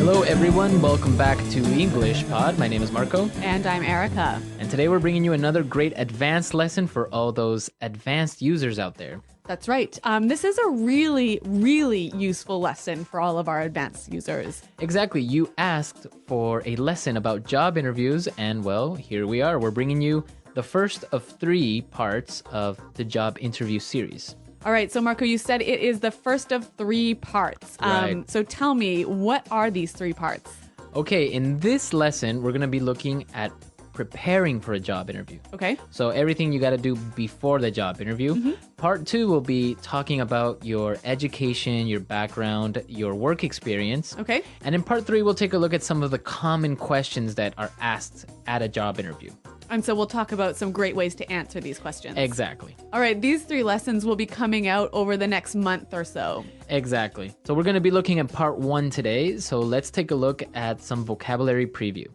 Hello everyone, welcome back to English Pod. My name is Marco. And I'm Erica. And today we're bringing you another great advanced lesson for all those advanced users out there. That's right. This is a really, really useful lesson for all of our advanced users. Exactly. You asked for a lesson about job interviews, and well, here we are. We're bringing you the first of 3 parts of the job interview series. All right, so Marco, you said it is the first of 3 parts. Right. So tell me, what are these 3 parts? Okay, in this lesson, we're going to be looking at preparing for a job interview. Okay. So everything you got to do before the job interview. Mm-hmm. Part 2 will be talking about your education, your background, your work experience. Okay. And in part 3, we'll take a look at some of the common questions that are asked at a job interview. And so we'll talk about some great ways to answer these questions. Exactly. All right, these 3 lessons will be coming out over the next month or so. Exactly. So we're going to be looking at part 1 today. So let's take a look at some vocabulary preview.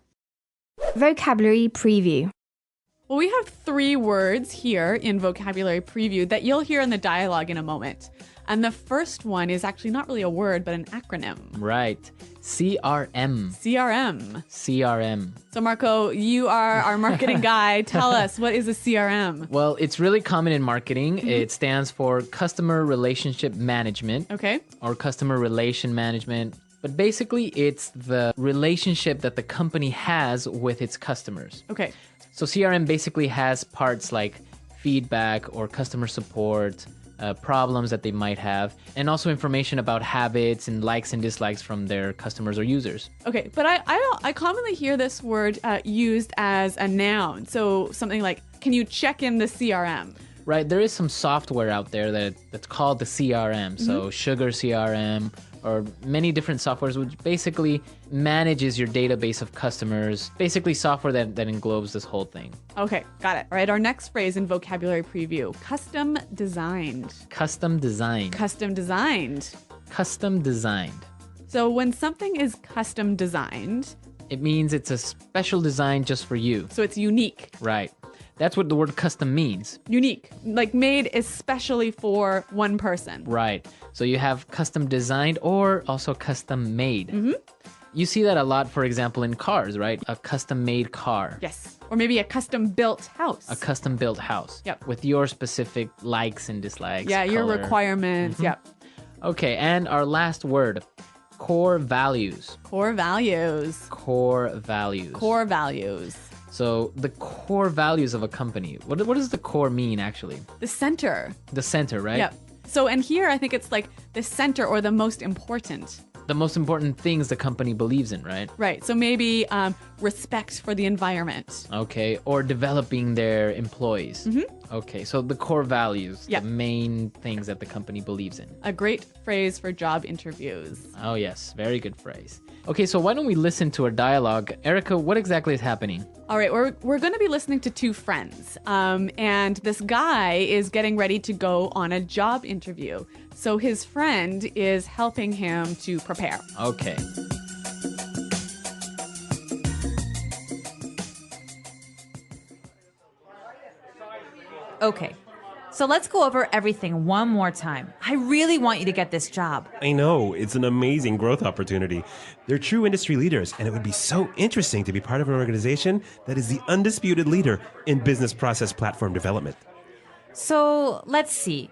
Vocabulary preview. Well, we have 3 words here in vocabulary preview that you'll hear in the dialogue in a moment. And the first one is actually not really a word, but an acronym. Right. CRM. CRM. CRM. So Marco, you are our marketing guy. Tell us, what is a CRM? Well, it's really common in marketing. It stands for Customer Relationship Management. Okay. Or Customer Relation Management. But basically, it's the relationship that the company has with its customers. Okay. So CRM basically has parts like feedback or customer support, problems that they might have, and also information about habits and likes and dislikes from their customers or users. Okay, but I commonly hear this word used as a noun. So something like, can you check in the CRM? Right, there is some software out there that's called the CRM. So Sugar CRM, or many different softwares, which basically manages your database of customers. Basically software that englobes this whole thing. Okay, got it. All right, our next phrase in vocabulary preview, custom designed. Custom designed. Custom designed. Custom designed. So when something is custom designed, it means it's a special design just for you. So it's unique. Right. That's what the word custom means. Unique, like made especially for one person. Right. So you have custom designed or also custom made. You see that a lot, for example, in cars, right? A custom made car. Yes. Or maybe a custom built house. A custom built house. Yep. With your specific likes and dislikes. Yeah, your color. requirements. Yep. Okay, and our last word, core values. Core values. Core values. Core values. So the core values of a company. What does the core mean, actually? The center. The center, right? Yep. So, and here I think it's like the center or the most important. The most important things the company believes in, right? Right. So maybe respect for the environment. Okay. Or developing their employees. Okay. So the core values, Yep. the main things that the company believes in. A great phrase for job interviews. Oh, yes. Very good phrase. Okay. So why don't we listen to our dialogue? Erica, what exactly is happening? All right, we're going to be listening to 2 friends, and this guy is getting ready to go on a job interview. So his friend is helping him to prepare. Okay. Okay, so let's go over everything one more time. I really want you to get this job. I know, it's an amazing growth opportunity. They're true industry leaders, and it would be so interesting to be part of an organization that is the undisputed leader in business process platform development. So let's see.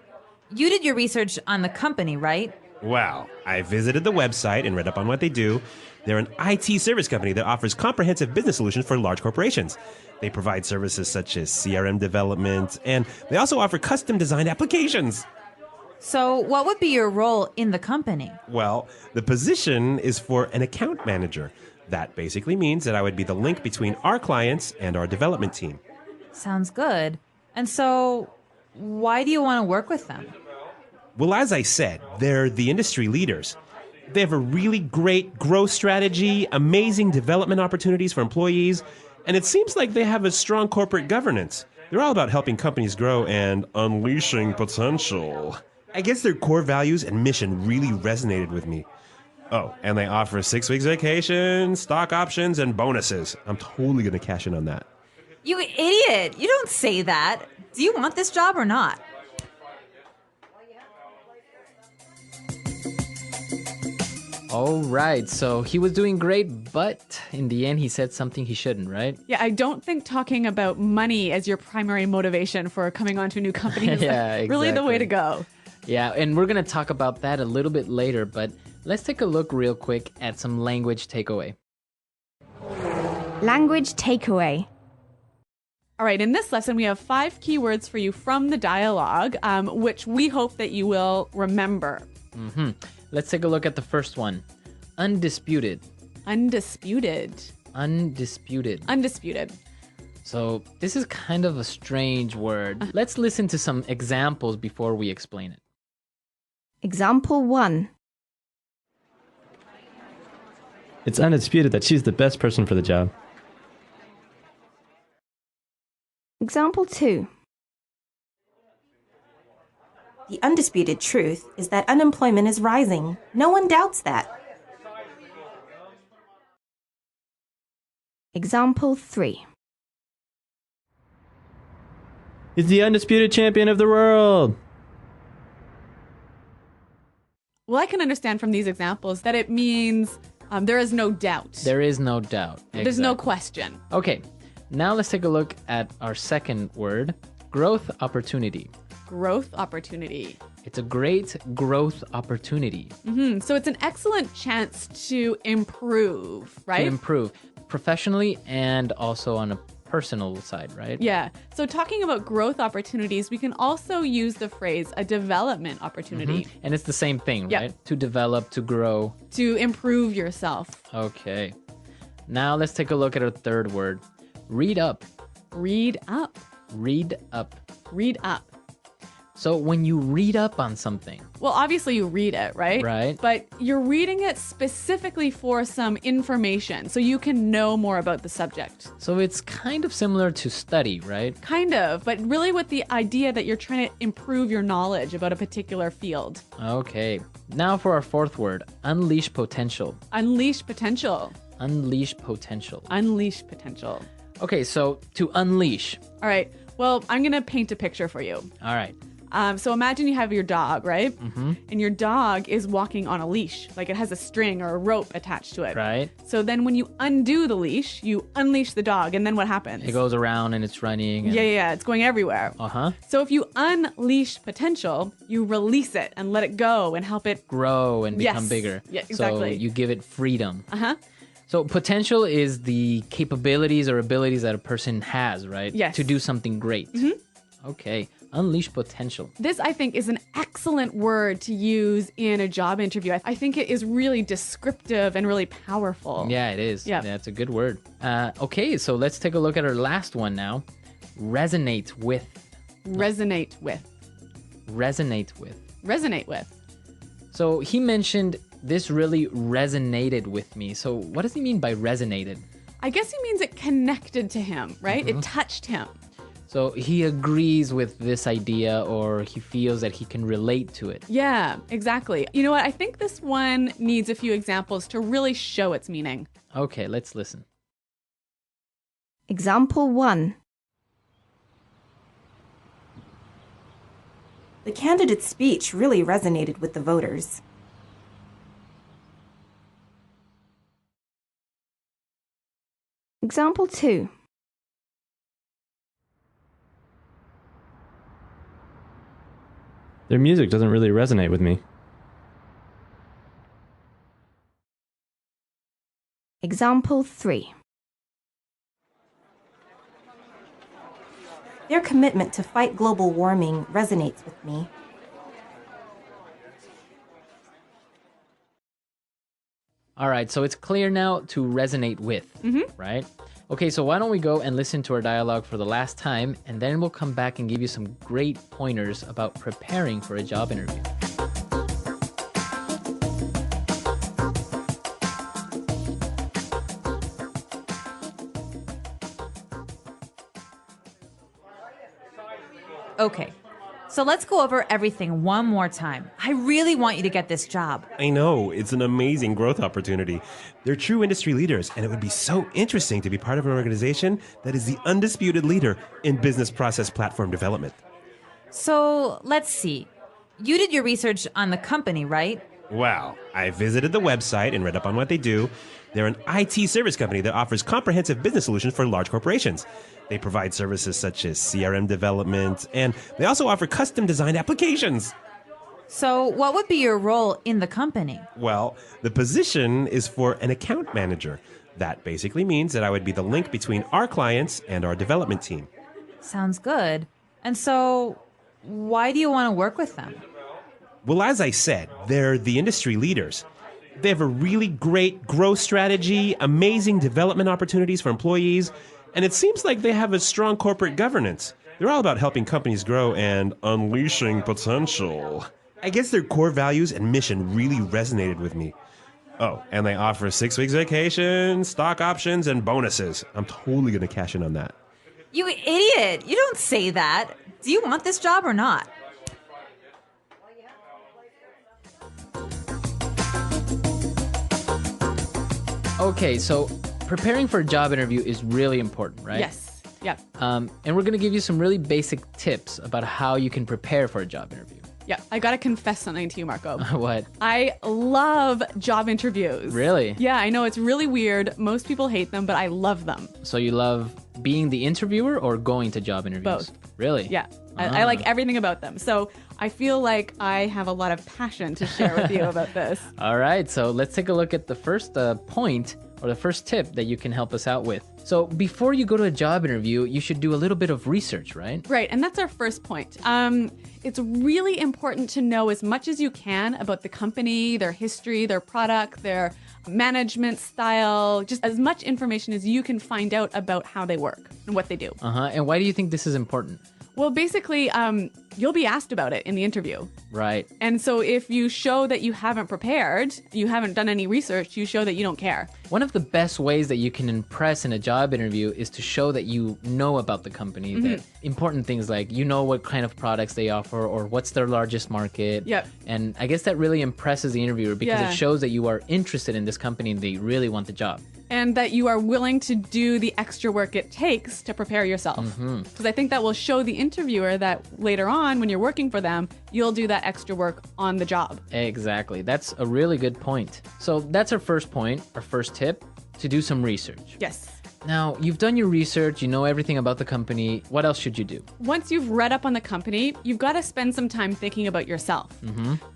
You did your research on the company, right? Wow, I visited the website and read up on what they do. They're an IT service company that offers comprehensive business solutions for large corporations. They provide services such as CRM development, and they also offer custom designed applications. So what would be your role in the company? Well, the position is for an account manager. That basically means that I would be the link between our clients and our development team. Sounds good. And so why do you want to work with them? Well, as I said, they're the industry leaders. They have a really great growth strategy, amazing development opportunities for employees, and it seems like they have a strong corporate governance. They're all about helping companies grow and unleashing potential. I guess their core values and mission really resonated with me. Oh, and they offer 6 weeks vacation, stock options, and bonuses. I'm totally going to cash in on that. You idiot! You don't say that. Do you want this job or not? All right, so he was doing great, but in the end, he said something he shouldn't, right? Yeah, I don't think talking about money as your primary motivation for coming onto a new company is Yeah, really the way exactly. to go. Yeah, and we're going to talk about that a little bit later, but let's take a look real quick at some language takeaway. Language takeaway. All right, in this lesson, we have 5 keywords for you from the dialogue, which we hope that you will remember. Let's take a look at the first one. Undisputed. Undisputed. Undisputed. Undisputed. So this is kind of a strange word. Let's listen to some examples before we explain it. Example 1. It's undisputed that she's the best person for the job. Example 2. The undisputed truth is that unemployment is rising. No one doubts that. Example 3. He's the undisputed champion of the world. Well, I can understand from these examples that it means there is no doubt. There is no doubt. There's no Exactly. question. Okay, now let's take a look at our second word, growth opportunity. Growth opportunity. It's a great growth opportunity So it's an excellent chance to improve, right? to improve professionally and also on a personal side, right? Yeah. So talking about growth opportunities, we can also use the phrase a development opportunity And it's the same thing, Yep. right? To develop, to grow. to improve yourself. Okay. Now let's take a look at our third word, read up. Read up. Read up. Read up. So when you read up on something, Well, obviously you read it, right? Right. But you're reading it specifically for some information so you can know more about the subject. so it's kind of similar to study, right? Kind of, but really with the idea that you're trying to improve your knowledge about a particular field. Okay. Now for our fourth word, unleash potential. Unleash potential. Unleash potential. Unleash potential. Okay, so to unleash. All right. Well, I'm going to paint a picture for you. All right. So imagine you have your dog, right? Mm-hmm. And your dog is walking on a leash, like it has a string or a rope attached to it. Right. So then when you undo the leash, you unleash the dog, and then what happens? It goes around and it's running. And... Yeah, it's going everywhere. Uh-huh. So if you unleash potential, you release it and let it go and help it. Grow and become Yes. bigger. Yeah, exactly. So you give it freedom. Uh-huh. So potential is the capabilities or abilities that a person has, right? Yes. To do something great. Mm-hmm. Okay. Unleash potential. This, I think, is an excellent word to use in a job interview. I think it is really descriptive and really powerful. Yeah, it is. Yeah. It's a good word. Okay, so let's take a look at our last one now. Resonate with. Resonate with. Resonate with. Resonate with. So he mentioned this really resonated with me. So what does he mean by resonated? I guess he means it connected to him, right? Mm-hmm. It touched him. So he agrees with this idea or he feels that he can relate to it. Yeah, exactly. You know what? I think this one needs a few examples to really show its meaning. Okay, let's listen. Example 1. The candidate's speech really resonated with the voters. Example 2. Their music doesn't really resonate with me. Example 3. Their commitment to fight global warming resonates with me. All right, so it's clear now to resonate with, right? Okay, so why don't we go and listen to our dialogue for the last time, and then we'll come back and give you some great pointers about preparing for a job interview. Okay, so let's go over everything one more time. I really want you to get this job. I know, it's an amazing growth opportunity. They're true industry leaders, and it would be so interesting to be part of an organization that is the undisputed leader in business process platform development. So let's see. You did your research on the company, right? Well, I visited the website and read up on what they do. They're an IT service company that offers comprehensive business solutions for large corporations. They provide services such as CRM development, and they also offer custom designed applications. So, what would be your role in the company? Well, the position is for an account manager. That basically means that I would be the link between our clients and our development team. Sounds good. And so, why do you want to work with them? Well, as I said, they're the industry leaders. They have a really great growth strategy, amazing development opportunities for employees, and it seems like they have a strong corporate governance. They're all about helping companies grow and unleashing potential. I guess their core values and mission really resonated with me. Oh, and they offer 6 weeks vacation, stock options, and bonuses. I'm totally going to cash in on that. You idiot! You don't say that. Do you want this job or not? Okay, so preparing for a job interview is really important, right? Yes. Yep. And we're going to give you some really basic tips about how you can prepare for a job interview. Yeah, I gotta confess something to you, Marco. What? I love job interviews. Really? Yeah, I know it's really weird. Most people hate them, but I love them. So you love being the interviewer or going to job interviews? Both. Really? Yeah, I like everything about them. So I feel like I have a lot of passion to share with you about this. All right, so let's take a look at the first point or the first tip that you can help us out with. So before you go to a job interview, you should do a little bit of research, right? Right, and that's our first point. It's really important to know as much as you can about the company, their history, their product, their management style, just as much information as you can find out about how they work and what they do. And why do you think this is important? Well, basically, you'll be asked about it in the interview. Right. And so if you show that you haven't prepared, you haven't done any research, you show that you don't care. One of the best ways that you can impress in a job interview is to show that you know about the company, that important things like you know what kind of products they offer or what's their largest market. Yep. And I guess that really impresses the interviewer because Yeah. it shows that you are interested in this company and they really want the job. And that you are willing to do the extra work it takes to prepare yourself. Because I think that will show the interviewer that later on, when you're working for them, you'll do that extra work on the job. Exactly. That's a really good point. So that's our first point, our first tip, to do some research. Yes. Now, you've done your research, you know everything about the company. What else should you do? Once you've read up on the company, you've got to spend some time thinking about yourself.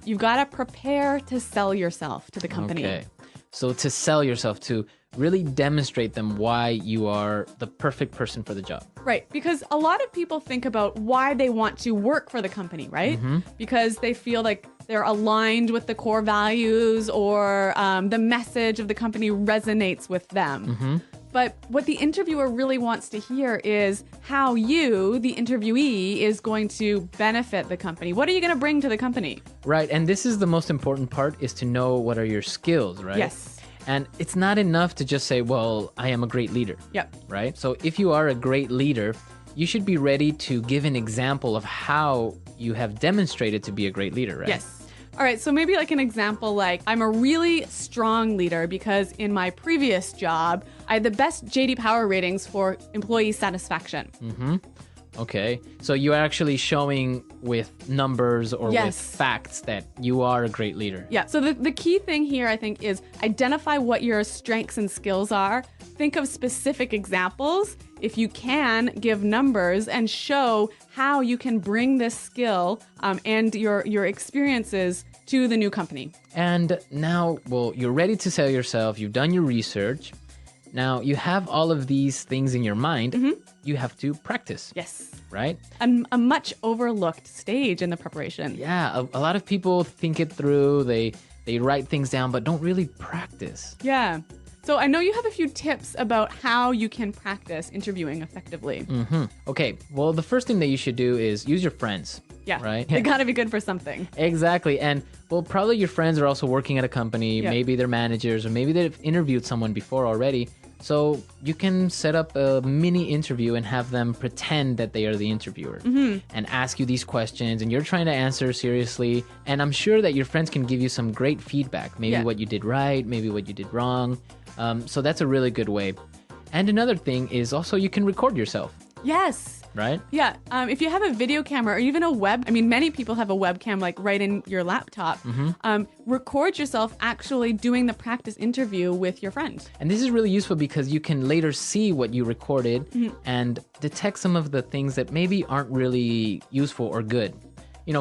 You've got to prepare to sell yourself to the company. Okay. So to sell yourself, to really demonstrate them why you are the perfect person for the job. Right, because a lot of people think about why they want to work for the company, right? Because they feel like they're aligned with the core values or the message of the company resonates with them. But what the interviewer really wants to hear is how you, the interviewee, is going to benefit the company. What are you going to bring to the company? Right, and this is the most important part, is to know what are your skills, right? Yes. And it's not enough to just say, well, I am a great leader. Yep. Right? So if you are a great leader, you should be ready to give an example of how you have demonstrated to be a great leader, right? Yes. All right, so maybe like an example, like I'm a really strong leader because in my previous job, I had the best JD Power ratings for employee satisfaction. Okay. So you're actually showing with numbers or with Yes. facts that you are a great leader. Yeah, so the key thing here, I think, is identify what your strengths and skills are. Think of specific examples. If you can, give numbers and show how you can bring this skill and your experiences to the new company. And now, well, you're ready to sell yourself. You've done your research. Now you have all of these things in your mind. You have to practice. Yes. Right? A much overlooked stage in the preparation. Yeah, a lot of people think it through. They write things down, but don't really practice. Yeah. So I know you have a few tips about how you can practice interviewing effectively. Okay, well, the first thing that you should do is use your friends. Yeah. Right? They gotta be good for something. Exactly. And, well, probably your friends are also working at a company. Yeah. Maybe they're managers, or maybe they've interviewed someone before already. So you can set up a mini interview and have them pretend that they are the interviewer and ask you these questions, and you're trying to answer seriously. And I'm sure that your friends can give you some great feedback, maybe Yeah. what you did right, maybe what you did wrong. So that's a really good way. And another thing is also you can record yourself. Yes. right? Yeah. If you have a video camera or even a many people have a webcam like right in your laptop. Record yourself actually doing the practice interview with your friend. And this is really useful because you can later see what you recorded and detect some of the things that maybe aren't really useful or good.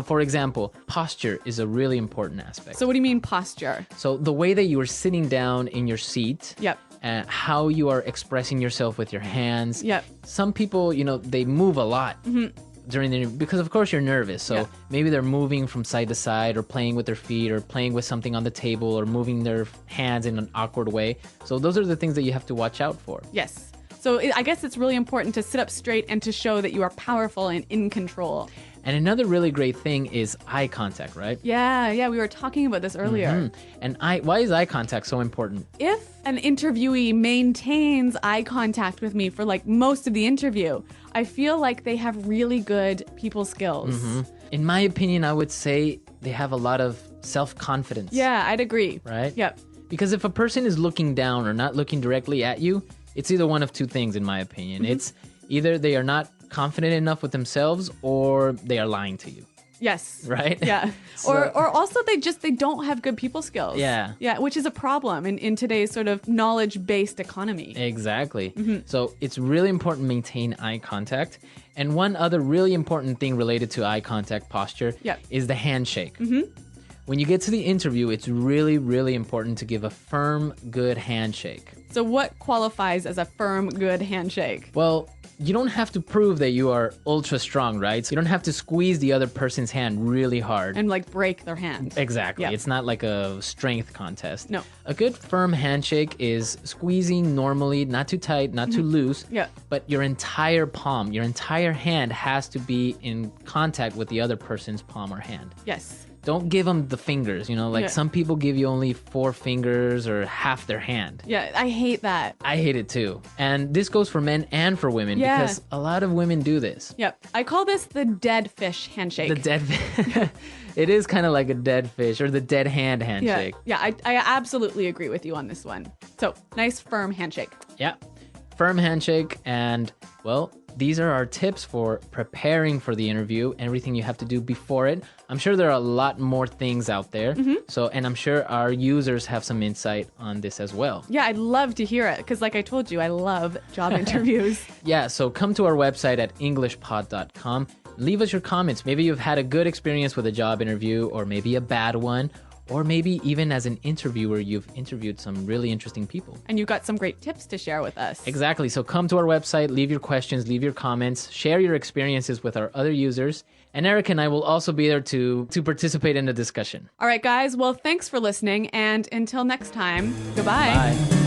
For example, posture is a really important aspect. So what do you mean posture? So the way that you are sitting down in your seat, Yep. how you are expressing yourself with your hands. Yep. Some people, they move a lot during the interview because, of course, you're nervous. So maybe they're moving from side to side or playing with their feet or playing with something on the table or moving their hands in an awkward way. So those are the things that you have to watch out for. Yes. So I guess it's really important to sit up straight and to show that you are powerful and in control. And another really great thing is eye contact, right? Yeah, we were talking about this earlier. And why is eye contact so important? If an interviewee maintains eye contact with me for like most of the interview, I feel like they have really good people skills. In my opinion, I would say they have a lot of self-confidence. Yeah, I'd agree. Right? Yep. Because if a person is looking down or not looking directly at you, it's either one of two things, in my opinion. It's either they are not confident enough with themselves or they are lying to you. Yes. Right? Yeah. Or also they don't have good people skills. Yeah. Yeah, which is a problem in today's sort of knowledge-based economy. Exactly. So it's really important to maintain eye contact. And one other really important thing related to eye contact posture is the handshake. When you get to the interview, it's really, really important to give a firm, good handshake. So what qualifies as a firm, good handshake? Well, you don't have to prove that you are ultra strong, right? So you don't have to squeeze the other person's hand really hard. And like break their hand. Exactly. Yeah. It's not like a strength contest. No. A good firm handshake is squeezing normally, not too tight, not too loose. Yeah. But your entire palm, your entire hand has to be in contact with the other person's palm or hand. Yes. Don't give them the fingers, some people give you only 4 fingers or half their hand. Yeah, I hate that. I hate it too. And this goes for men and for women because a lot of women do this. Yep. I call this the dead fish handshake. The dead fish. It is kind of like a dead fish or the dead hand handshake. Yeah, I absolutely agree with you on this one. So, nice firm handshake. Yeah. Firm handshake. And, well, these are our tips for preparing for the interview, everything you have to do before it. I'm sure there are a lot more things out there. And I'm sure our users have some insight on this as well. Yeah, I'd love to hear it because like I told you, I love job interviews. Yeah, so come to our website at englishpod.com. Leave us your comments. Maybe you've had a good experience with a job interview or maybe a bad one. Or maybe even as an interviewer, you've interviewed some really interesting people. And you've got some great tips to share with us. Exactly. So come to our website, leave your questions, leave your comments, share your experiences with our other users. And Eric and I will also be there to participate in the discussion. All right, guys. Well, thanks for listening. And until next time, goodbye. Bye.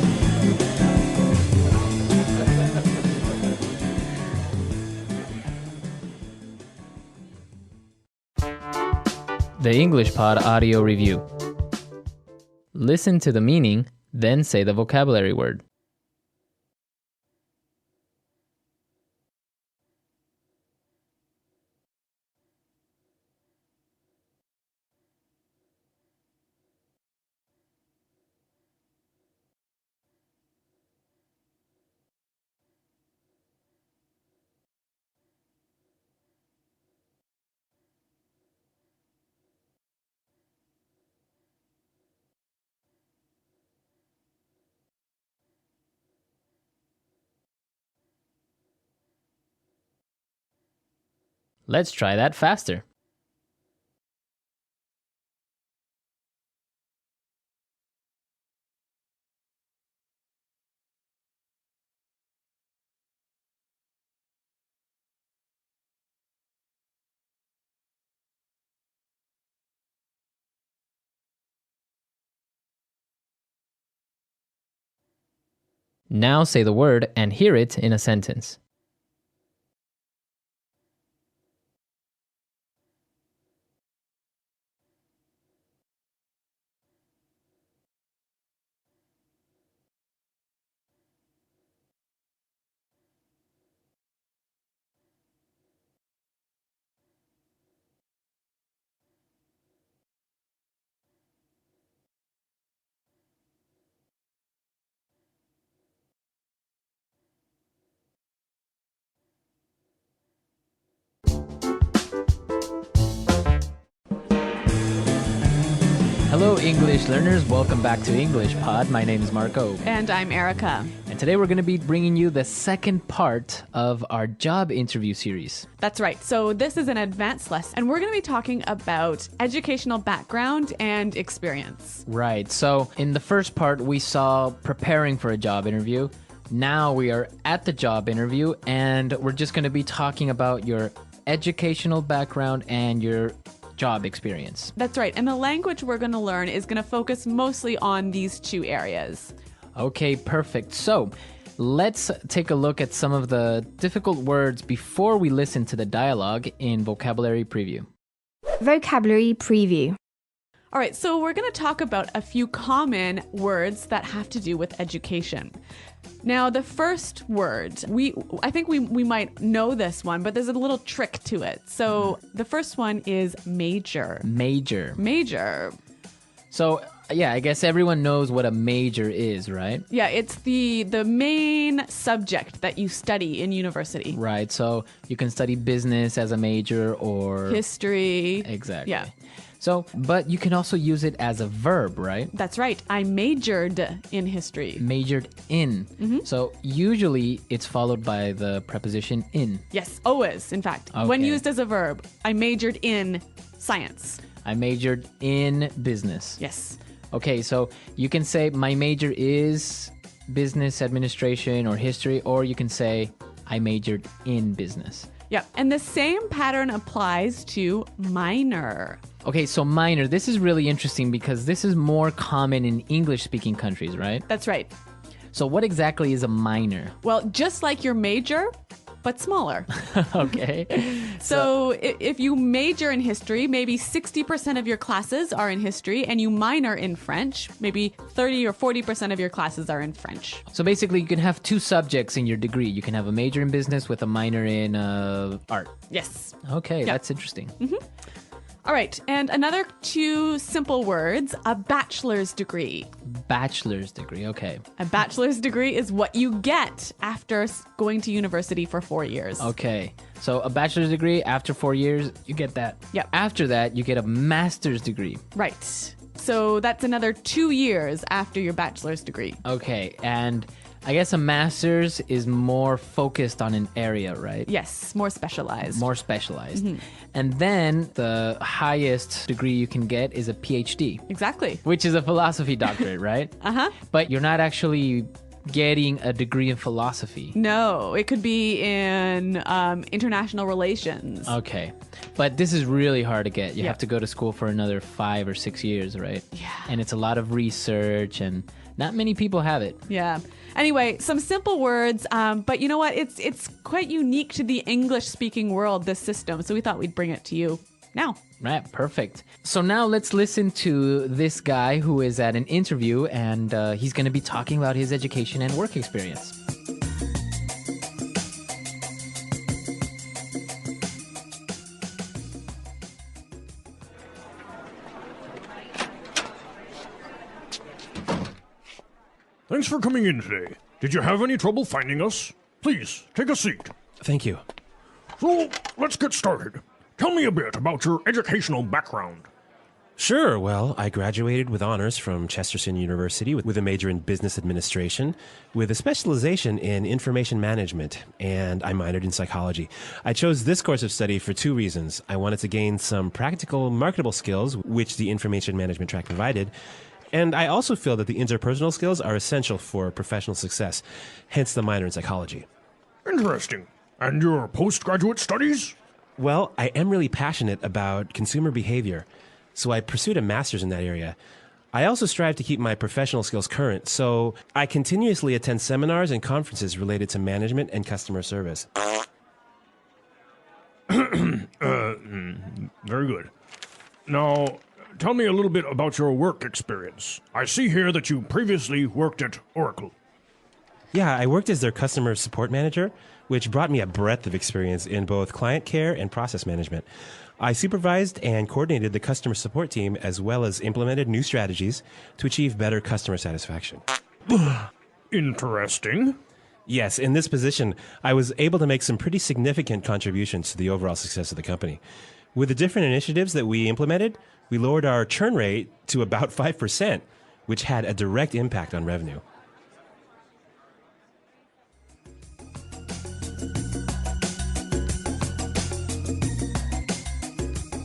The English Pod Audio Review. Listen to the meaning, then say the vocabulary word. Let's try that faster. Now say the word and hear it in a sentence. Hello, English learners. Welcome back to English Pod. My name is Marco. And I'm Erica. And today we're going to be bringing you the second part of our job interview series. That's right. So this is an advanced lesson, and we're going to be talking about educational background and experience. Right. So in the first part, we saw preparing for a job interview. Now we are at the job interview, and we're just going to be talking about your educational background and your job experience. That's right. And the language we're going to learn is going to focus mostly on these two areas. Okay, perfect. So let's take a look at some of the difficult words before we listen to the dialogue in Vocabulary Preview. Vocabulary Preview. All right, so we're going to talk about a few common words that have to do with education. Now, the first word, I think we might know this one, but there's a little trick to it. So the first one is major. Major. Major. So, yeah, I guess everyone knows what a major is, right? Yeah, it's the main subject that you study in university. Right, so you can study business as a major or... History. Exactly. Yeah. So, but you can also use it as a verb, right? That's right. I majored in history. Majored in. So usually it's followed by the preposition in. Yes, always, in fact. Okay. When used as a verb, I majored in science. I majored in business. Yes. Okay, so you can say my major is business administration or history, or you can say I majored in business. Yeah, and the same pattern applies to minor. Okay, so minor, this is really interesting because this is more common in English-speaking countries, right? That's right. So what exactly is a minor? Well, just like your major, but smaller. Okay. So if you major in history, maybe 60% of your classes are in history, and you minor in French, maybe 30 or 40% of your classes are in French. So basically, you can have two subjects in your degree. You can have a major in business with a minor in art. Yes. Okay, Yeah. that's interesting. All right, and another two simple words, a bachelor's degree. Bachelor's degree, okay. A bachelor's degree is what you get after going to university for 4 years. Okay, so a bachelor's degree, after 4 years, you get that. Yep. After that, you get a master's degree. Right. So that's another 2 years after your bachelor's degree. Okay, and I guess a master's is more focused on an area, right? Yes, more specialized. More specialized. And then the highest degree you can get is a PhD, Exactly. which is a philosophy doctorate, right? Uh-huh. But you're not actually getting a degree in philosophy. No, it could be in international relations. Okay. But this is really hard to get. You Yeah. have to go to school for another 5 or 6 years, right? Yeah. And it's a lot of research, and not many people have it. Yeah. Anyway, some simple words, but you know what? It's quite unique to the English-speaking world, this system. So we thought we'd bring it to you now. Right, perfect. So now let's listen to this guy who is at an interview, and he's going to be talking about his education and work experience. Thanks for coming in today. Did you have any trouble finding us? Please, take a seat. Thank you. So, let's get started. Tell me a bit about your educational background. Sure. Well, I graduated with honors from Chesterton University with a major in business administration, with a specialization in information management, and I minored in psychology. I chose this course of study for two reasons. I wanted to gain some practical, marketable skills, which the information management track provided, and I also feel that the interpersonal skills are essential for professional success, hence the minor in psychology. Interesting. And your postgraduate studies? Well, I am really passionate about consumer behavior, so I pursued a master's in that area. I also strive to keep my professional skills current, so I continuously attend seminars and conferences related to management and customer service. Very good. Now, tell me a little bit about your work experience. I see here that you previously worked at Oracle. Yeah, I worked as their customer support manager, which brought me a breadth of experience in both client care and process management. I supervised and coordinated the customer support team as well as implemented new strategies to achieve better customer satisfaction. Interesting. Yes, in this position, I was able to make some pretty significant contributions to the overall success of the company. With the different initiatives that we implemented, we lowered our churn rate to about 5%, which had a direct impact on revenue.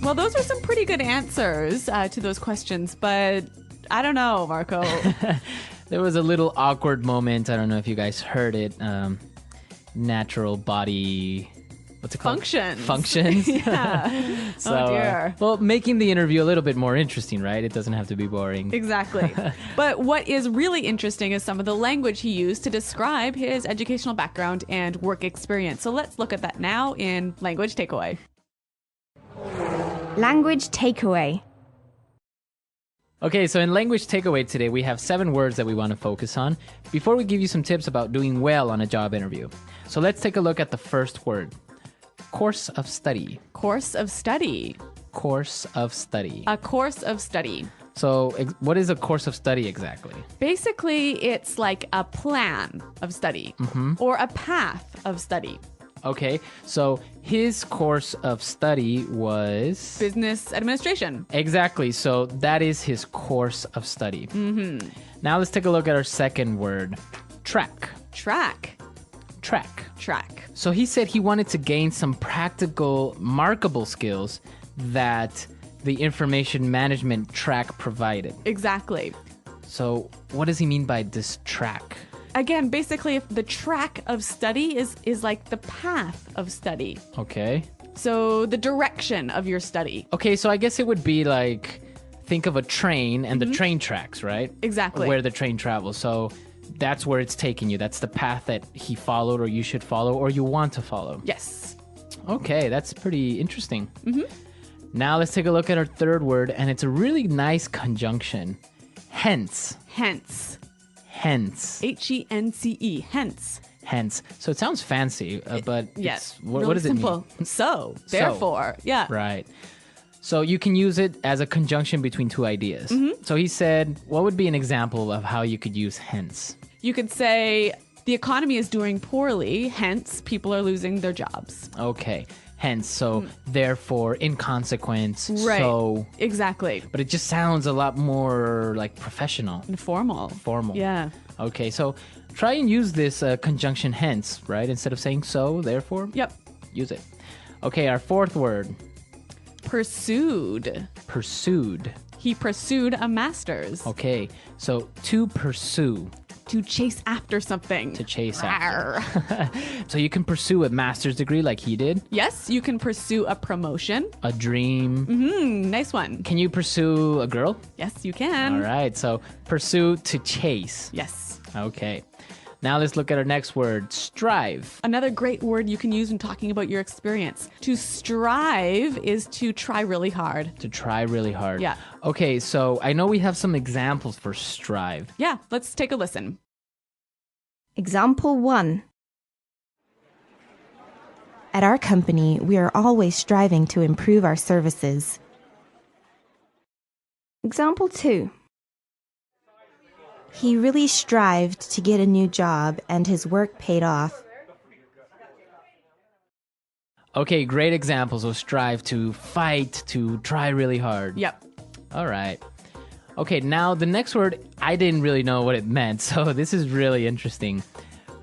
Well, those are some pretty good answers to those questions, but I don't know, Marco. There was a little awkward moment. I don't know if you guys heard it. Natural body... What's it called? Functions. Yeah. So, oh, dear. Well, making the interview a little bit more interesting, right? It doesn't have to be boring. Exactly. But what is really interesting is some of the language he used to describe his educational background and work experience. So let's look at that now in Language Takeaway. Language takeaway. Okay, so in Language Takeaway today, we have 7 words that we want to focus on before we give you some tips about doing well on a job interview. So let's take a look at the first word. Course of study. Course of study. Course of study. A course of study. So what is a course of study exactly? Basically, it's like a plan of study or a path of study. Okay, so his course of study was... Business administration. Exactly, so that is his course of study. Now let's take a look at our second word. Track. Track. Track. Track. So he said he wanted to gain some practical, markable skills that the information management track provided. Exactly. So what does he mean by this track? Again, basically, if the track of study is like the path of study. Okay. So the direction of your study. Okay, so I guess it would be like, think of a train and the train tracks, right? Exactly. Where the train travels. So that's where it's taking you. That's the path that he followed or you should follow or you want to follow. Yes. Okay, that's pretty interesting. Now let's take a look at our third word, and it's a really nice conjunction. Hence. Hence. Hence. H-E-N-C-E. Hence. Hence. So it sounds fancy, but Yes. what Really does it simple. mean? So. Therefore. Yeah. Right. So you can use it as a conjunction between 2 ideas. So he said, what would be an example of how you could use hence? You could say the economy is doing poorly, hence people are losing their jobs. Okay. Hence. So therefore, in consequence. Right. So. Exactly. But it just sounds a lot more like professional. And formal. Formal. Yeah. Okay. So try and use this conjunction hence, right? Instead of saying so, therefore. Yep. Use it. Okay. Our fourth word. Pursued. Pursued. He pursued a master's. Okay. So to pursue. To chase after something. To chase Rawr. after. So you can pursue a master's degree like he did. Yes, you can pursue a promotion. A dream. Nice one. Can you pursue a girl? Yes, you can. All right. So pursue to chase. Yes. Okay. Now let's look at our next word. Strive. Another great word you can use when talking about your experience. To strive is to try really hard. To try really hard. Yeah. Okay, so I know we have some examples for strive. Yeah, let's take a listen. Example 1. At our company, we are always striving to improve our services. Example 2. He really strived to get a new job, and his work paid off. Okay, great examples of strive, to fight, to try really hard. Yep. All right. Okay, now the next word, I didn't really know what it meant, so this is really interesting.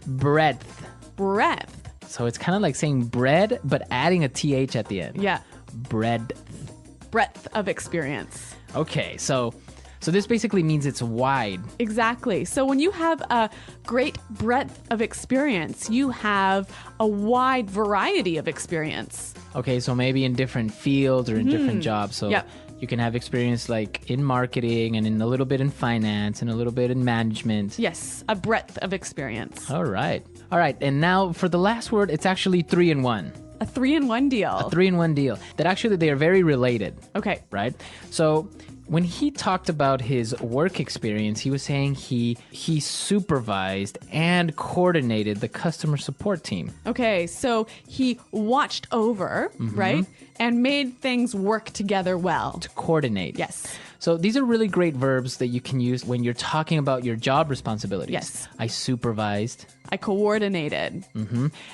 Breadth. Breadth. So it's kind of like saying bread, but adding a TH at the end. Yeah. Breadth. Breadth of experience. Okay, so this basically means it's wide. Exactly. So when you have a great breadth of experience, you have a wide variety of experience. Okay, so maybe in different fields or in different jobs. So Yep. you can have experience like in marketing and in a little bit in finance and a little bit in management. Yes, a breadth of experience. All right. All right. And now for the last word, it's actually 3-in-1. A 3-in-1 deal. A 3-in-1 deal. That actually they are very related. Okay. Right? So when he talked about his work experience, he was saying he supervised and coordinated the customer support team. Okay, so he watched over, right? And made things work together well. To coordinate. Yes. So these are really great verbs that you can use when you're talking about your job responsibilities. Yes. I supervised. I coordinated.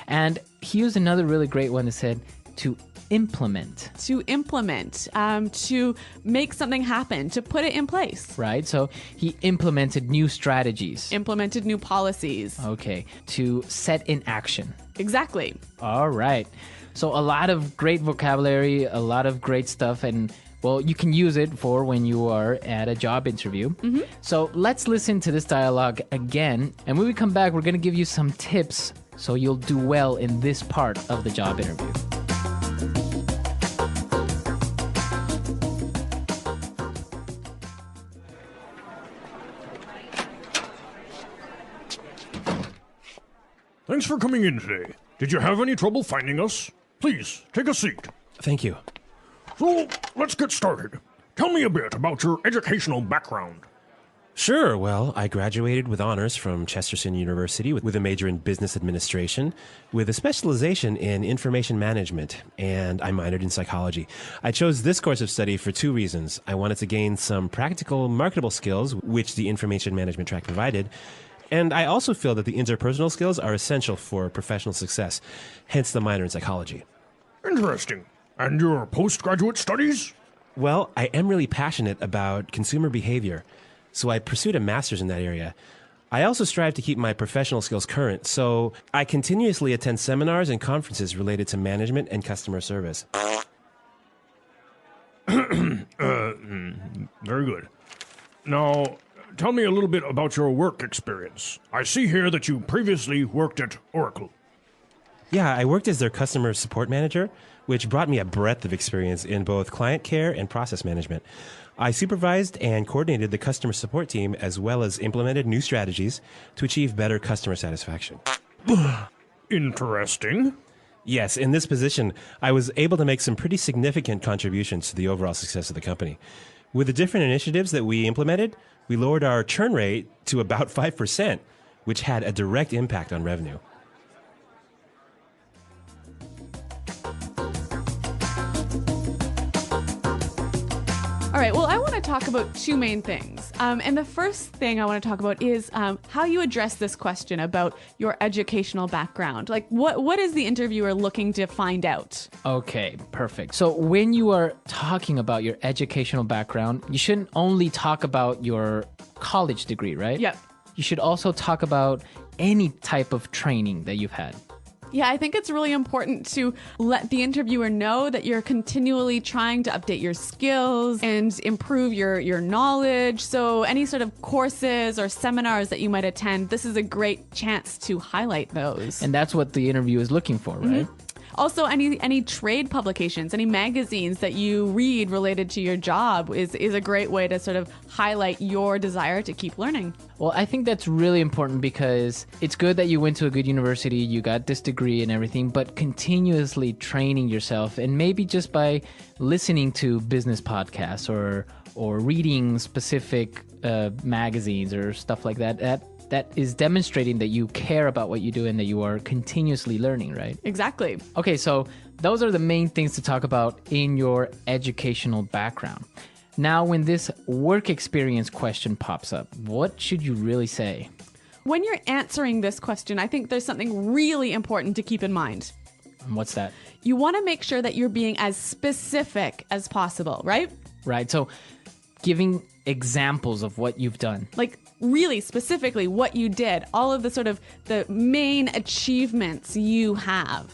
And he used another really great one that said, to implement. To implement, to make something happen, to put it in place. Right? So he implemented new strategies. Implemented new policies. Okay. To set in action. Exactly. All right. So a lot of great vocabulary, a lot of great stuff, and well, you can use it for when you are at a job interview. So let's listen to this dialogue again. And when we come back, we're going to give you some tips so you'll do well in this part of the job interview. Thanks for coming in today. Did you have any trouble finding us? Please, take a seat. Thank you. So, let's get started. Tell me a bit about your educational background. Sure. Well, I graduated with honors from Chesterton University with a major in business administration, with a specialization in information management, and I minored in psychology. I chose this course of study for two reasons. I wanted to gain some practical, marketable skills, which the information management track provided, and I also feel that the interpersonal skills are essential for professional success, hence the minor in psychology. Interesting. And your postgraduate studies? Well, I am really passionate about consumer behavior, so I pursued a master's in that area. I also strive to keep my professional skills current, so I continuously attend seminars and conferences related to management and customer service. Very good. Now, tell me a little bit about your work experience. I see here that you previously worked at Oracle. Yeah, I worked as their customer support manager, which brought me a breadth of experience in both client care and process management. I supervised and coordinated the customer support team as well as implemented new strategies to achieve better customer satisfaction. Interesting. Yes, in this position, I was able to make some pretty significant contributions to the overall success of the company. With the different initiatives that we implemented, we lowered our churn rate to about 5%, which had a direct impact on revenue. All right, well, I want to talk about two main things. And the first thing I want to talk about is how you address this question about your educational background. Like, what is the interviewer looking to find out? Okay, perfect. So when you are talking about your educational background, you shouldn't only talk about your college degree, right? Yep. You should also talk about any type of training that you've had. Yeah, I think it's really important to let the interviewer know that you're continually trying to update your skills and improve your knowledge. So any sort of courses or seminars that you might attend, this is a great chance to highlight those. And that's what the interview is looking for, right? Also, any trade publications, any magazines that you read related to your job is a great way to sort of highlight your desire to keep learning. Well, I think that's really important because it's good that you went to a good university, you got this degree and everything, but continuously training yourself, and maybe just by listening to business podcasts or reading specific magazines or stuff like that is demonstrating that you care about what you do and that you are continuously learning, right? Exactly. Okay, so those are the main things to talk about in your educational background. Now, when this work experience question pops up, what should you really say? When you're answering this question, I think there's something really important to keep in mind. What's that? You want to make sure that you're being as specific as possible, right? Right, so giving examples of what you've done. Like really specifically what you did, all of the sort of the main achievements you have.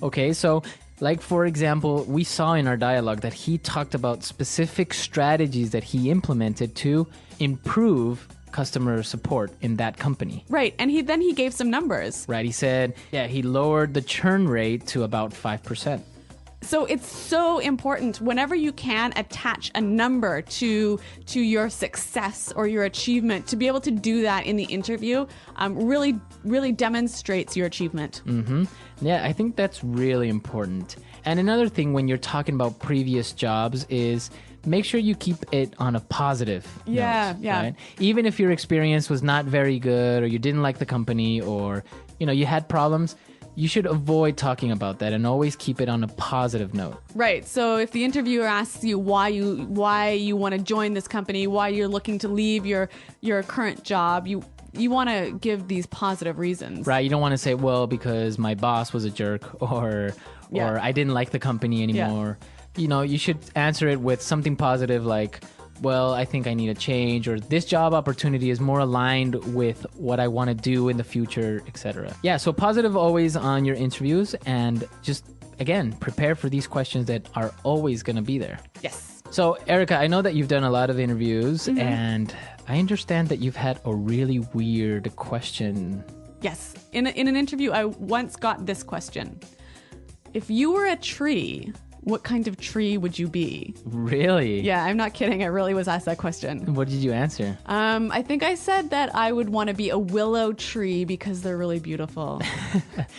Okay, so like for example, we saw in our dialogue that he talked about specific strategies that he implemented to improve customer support in that company. Right, and he gave some numbers. Right, he said, yeah, he lowered the churn rate to about 5%. So it's so important whenever you can attach a number to your success or your achievement, to be able to do that in the interview really demonstrates your achievement. Yeah, I think that's really important. And another thing when you're talking about previous jobs is make sure you keep it on a positive note, right? Even if your experience was not very good or you didn't like the company or you had problems, you should avoid talking about that and always keep it on a positive note. Right. So if the interviewer asks you why you want to join this company, why you're looking to leave your current job, you you want to give these positive reasons. Right. You don't want to say, well, because my boss was a jerk or I didn't like the company anymore. You know, you should answer it with something positive like, well, I think I need a change, or this job opportunity is more aligned with what I want to do in the future, etc. Yeah, so positive always on your interviews, and just, again, prepare for these questions that are always going to be there. Yes. So, Erica, I know that you've done a lot of interviews, and I understand that you've had a really weird question. Yes. In an interview, I once got this question. If you were a tree, what kind of tree would you be? Really? Yeah, I'm not kidding. I really was asked that question. What did you answer? I think I said that I would want to be a willow tree because they're really beautiful.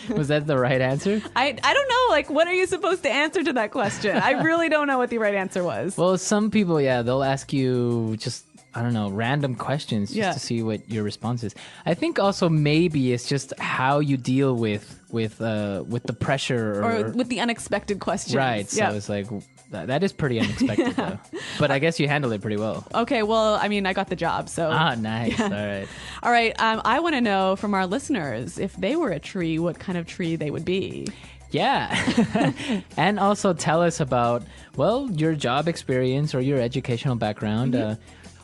Was that the right answer? I don't know. Like, what are you supposed to answer to that question? I really don't know what the right answer was. Well, some people, they'll ask you just, I don't know, random questions just to see what your response is. I think also maybe it's just how you deal with the pressure or with the unexpected questions. Right. So it's like, that is pretty unexpected though. But I guess you handled it pretty well. Okay. Well, I mean, I got the job. So. Nice. All right. All right. I want to know from our listeners, if they were a tree, what kind of tree they would be. Yeah. And also tell us about, well, your job experience or your educational background.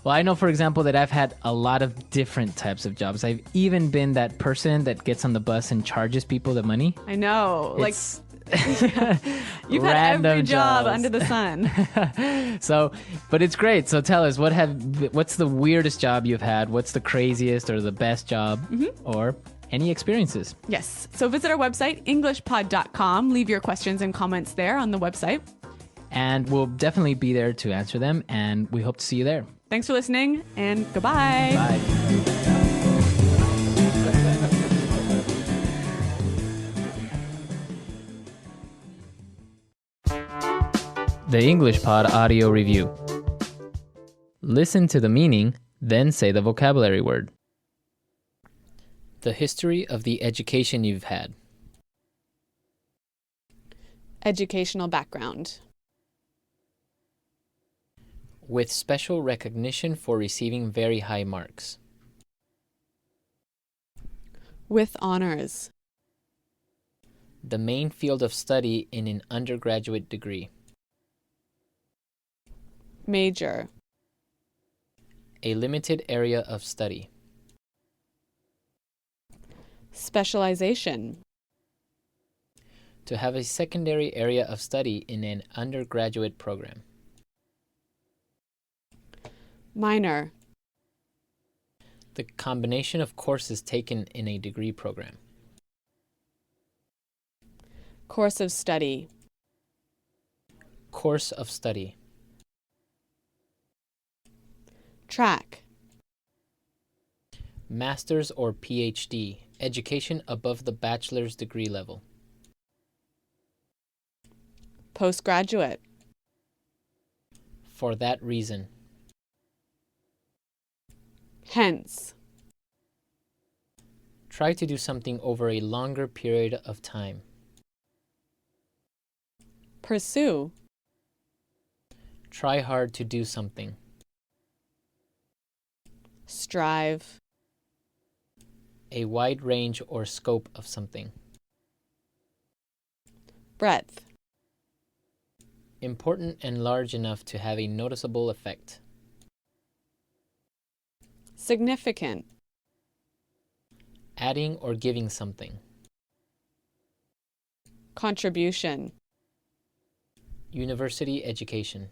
Well, I know, for example, that I've had a lot of different types of jobs. I've even been that person that gets on the bus and charges people the money. I know. It's You've had every job jobs under the sun. So, but it's great. So tell us, what's the weirdest job you've had? What's the craziest or the best job? Or any experiences? Yes. So visit our website, englishpod.com. Leave your questions and comments there on the website. And we'll definitely be there to answer them. And we hope to see you there. Thanks for listening, and goodbye. Bye. The English Pod Audio Review. Listen to the meaning, then say the vocabulary word. The history of the education you've had. Educational background. With special recognition for receiving very high marks. With honors. The main field of study in an undergraduate degree. Major. A limited area of study. Specialization. To have a secondary area of study in an undergraduate program. Minor. The combination of courses taken in a degree program. Course of study. Course of study. Track. Master's or PhD, education above the bachelor's degree level. Postgraduate. For that reason. Hence. Try to do something over a longer period of time. Pursue. Try hard to do something. Strive. A wide range or scope of something. Breadth. Important and large enough to have a noticeable effect. Significant. Adding or giving something. Contribution. University education.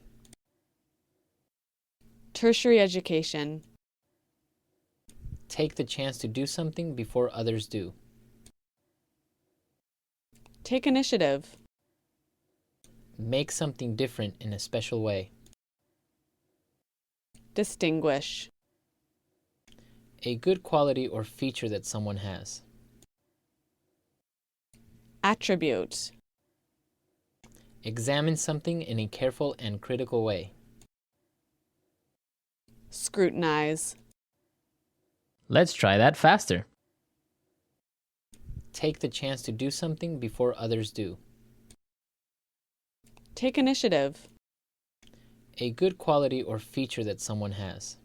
Tertiary education. Take the chance to do something before others do. Take initiative. Make something different in a special way. Distinguish. A good quality or feature that someone has. Attribute. Examine something in a careful and critical way. Scrutinize. Let's try that faster. Take the chance to do something before others do. Take initiative. A good quality or feature that someone has.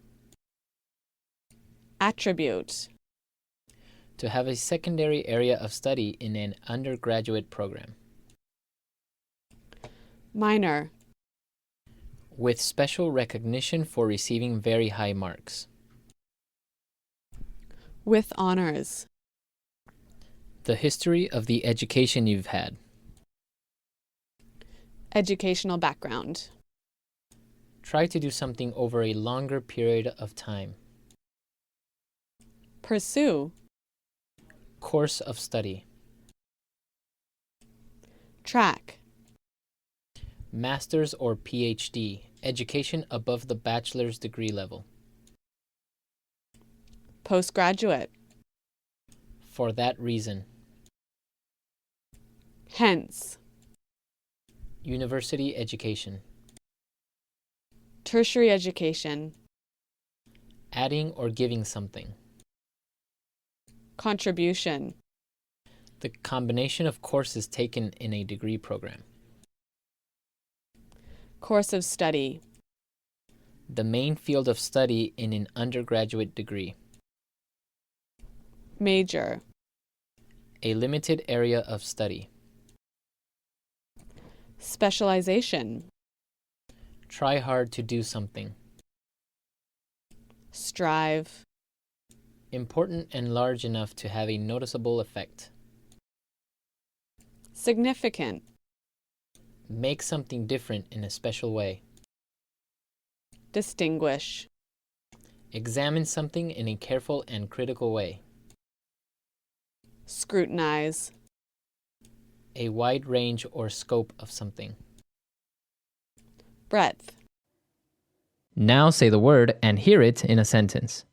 Attribute. To have a secondary area of study in an undergraduate program. Minor. With special recognition for receiving very high marks. With honors. The history of the education you've had. Educational background. Try to do something over a longer period of time. Pursue. Course of study. Track. Master's or PhD, education above the bachelor's degree level. Postgraduate. For that reason. Hence. University education. Tertiary education. Adding or giving something. Contribution. The combination of courses taken in a degree program. Course of study. The main field of study in an undergraduate degree. Major. A limited area of study. Specialization. Try hard to do something. Strive. Important and large enough to have a noticeable effect. Significant. Make something different in a special way. Distinguish. Examine something in a careful and critical way. Scrutinize. A wide range or scope of something. Breadth. Now say the word and hear it in a sentence.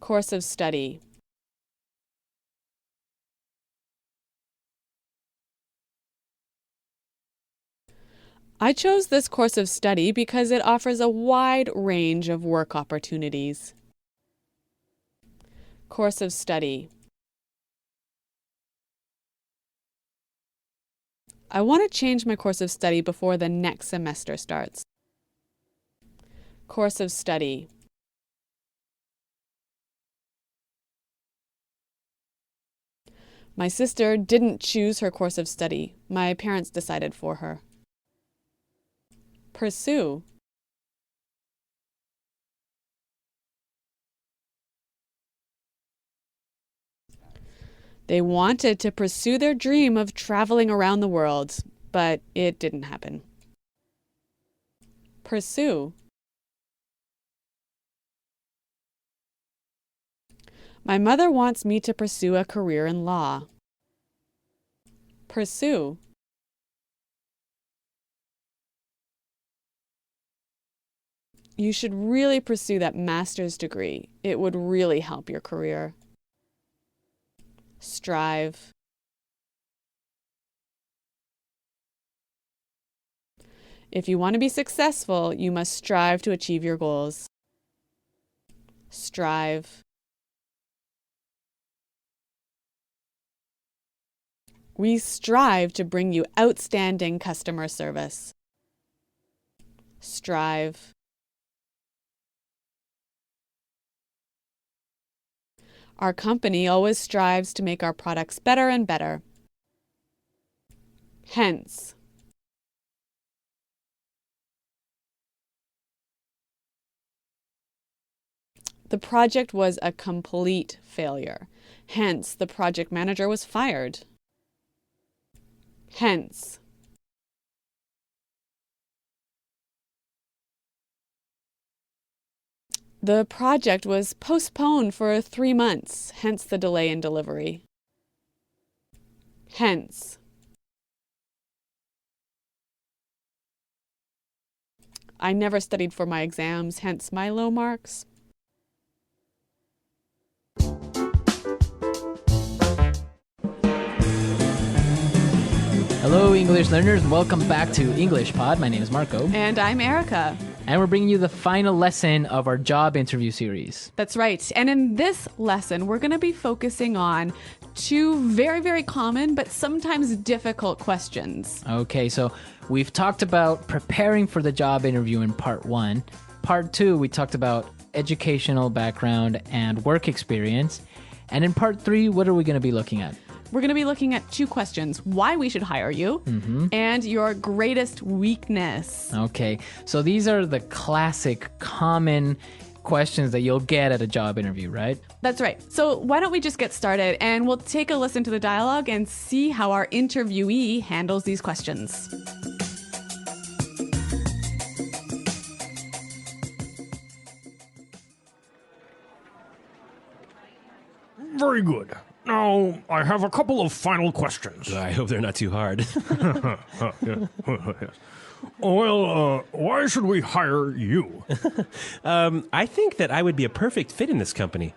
Course of study. I chose this course of study because it offers a wide range of work opportunities. Course of study. I want to change my course of study before the next semester starts. Course of study. My sister didn't choose her course of study. My parents decided for her. Pursue. They wanted to pursue their dream of traveling around the world, but it didn't happen. Pursue. My mother wants me to pursue a career in law. Pursue. You should really pursue that master's degree. It would really help your career. Strive. If you want to be successful, you must strive to achieve your goals. Strive. We strive to bring you outstanding customer service. Strive. Our company always strives to make our products better and better. Hence. The project was a complete failure. Hence, the project manager was fired. Hence. The project was postponed for 3 months, hence the delay in delivery. Hence. I never studied for my exams, hence my low marks. Hello, English learners. Welcome back to English Pod. My name is Marco. And I'm Erica. And we're bringing you the final lesson of our job interview series. That's right. And in this lesson, we're going to be focusing on 2 very, very common but sometimes difficult questions. Okay, so we've talked about preparing for the job interview in part 1. Part 2, we talked about educational background and work experience. And in part 3, what are we going to be looking at? We're going to be looking at 2 questions: why we should hire you, and your greatest weakness. Okay, so these are the classic, common questions that you'll get at a job interview, right? That's right. So why don't we just get started, and we'll take a listen to the dialogue and see how our interviewee handles these questions. Very good. Now, I have a couple of final questions. I hope they're not too hard. Yes. Well, why should we hire you? I think that I would be a perfect fit in this company.